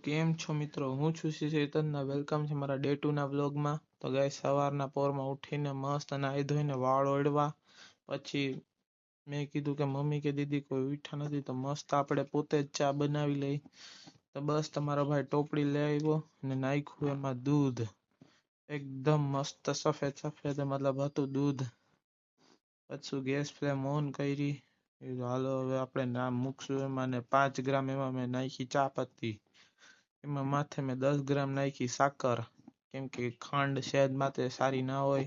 કેમ છો મિત્રો? હું છું ચેતનના વેલકમ છે મારા ડે 2 ના વ્લોગમાં. તો ગાઈસ સવારના પોરમાં ઉઠીને મસ્ત નાહી ધોઈને વાળ ઓળવા પછી મેં કીધું કે મમ્મી કે દીદી કોઈ ઉઠ્યા નથી તો મસ્ત આપણે પોતે જ ચા બનાવી લઈ. તો બસ તમારો ભાઈ ટોપડી લઈ આવ્યો અને નાખ્યું એમાં દૂધ. એકદમ મસ્ત સફેદ સફેદ મતલબ હતું દૂધ. પછી ગેસ ફ્લેમ ઓન કરી. હાલો હવે આપણે નામ મૂકશું એમાં ને 5 ગ્રામ એમાં મેં નાખી ચા પત્તી. એમાં માથે મેં 10 ગ્રામ નાખી સાકર, કેમ કે ખાંડ સેહત માટે સારી ના હોય.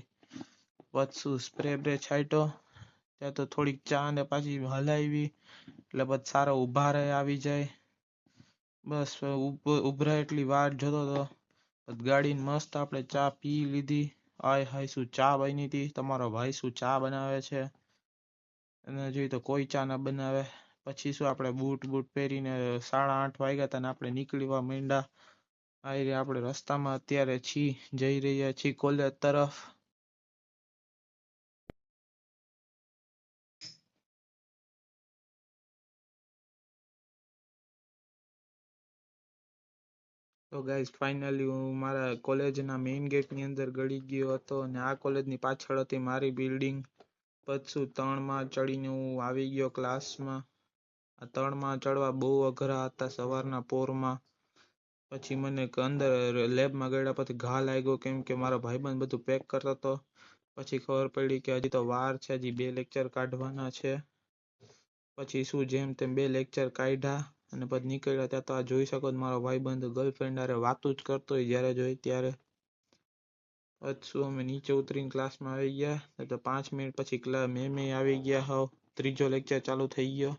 પછી સ્પ્રે બ્રે છાંટ્યો. ત્યાં તો થોડીક ચા ને પાછી હલાવી એટલે પછી સારો ઉભારે આવી જાય. બસ ઉભરાય એટલી વાર જોતો તો ગાડીને મસ્ત આપણે ચા પી લીધી. આય હાય શું ચા બની હતી. તમારો ભાઈ શું ચા બનાવે છે અને જોઈ તો કોઈ ચા ના બનાવે. પછી શું આપણે બૂટ પહેરીને 8:30 વાગ્યા હતા ને આપણે નીકળવા માંડ્યા. આપણે રસ્તામાં અત્યારે જઈ રહ્યા છીએ કોલેજ તરફ. તો ગાઈઝ ફાઇનલી હું મારા કોલેજના મેઇન ગેટની અંદર ગળી ગયો હતો અને આ કોલેજની પાછળ હતી મારી બિલ્ડિંગ. પછી 3માં ચડીને હું આવી ગયો ક્લાસમાં. આ 3માં ચડવા બહુ અઘરા હતા સવારના પોરમાં. પછી મને અંદર લેબમાં ગયા પછી ઘા લાગ્યો, કેમ કે મારો ભાઈબંધ બધું પેક કરતો હતો. પછી ખબર પડી કે હજી તો વાર છે, હજી 2 લેક્ચર કાઢવાના છે. પછી શું જેમ તેમ 2 લેક્ચર કાઢ્યા અને પછી નીકળ્યા. ત્યાં તો આ જોઈ શકો મારો ભાઈબંધ ગર્લફ્રેન્ડ હારે વાતું જ કરતો હોય જ્યારે જોઈ ત્યારે. પછી અમે નીચે ઉતરીને ક્લાસમાં આવી ગયા તો 5 મિનિટ પછી મેમ આવી ગયા. હવે ત્રીજો લેક્ચર ચાલુ થઈ ગયો.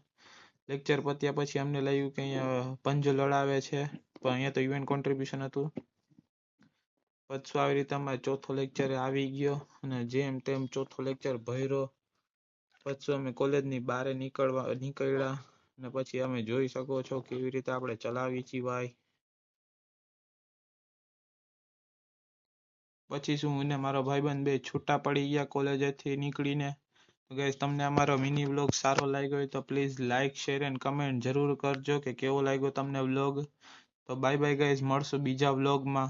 લેક્ચર પત્યા પછી અમને લાગ્યું કે અહીંયા પંજ લડાવે છે, પણ અહીંયા તો ઇવેન્ટ કોન્ટ્રીબ્યુશન હતું. પછી આવી રીતે અમારે ચોથો લેક્ચર આવી ગયો અને જેમ તેમ ચોથો લેક્ચર ભર્યો. પછી અમે કોલેજની બહાર નીકળ્યા અને પછી અમે જોઈ શકો છો કેવી રીતે આપણે ચલાવી છીએ ભાઈ. પછી શું મને મારો ભાઈબંધ બે છૂટા પડી ગયા કોલેજેથી નીકળીને. તો ગાઈસ તમને અમારો મિની વ્લોગ સારો લાગ્યો હોય તો please like share and comment જરૂર કરજો કે કેવો લાગ્યો તમને વ્લોગ. તો બાય બાય ગાઈસ, મળશું બીજા વ્લોગમાં.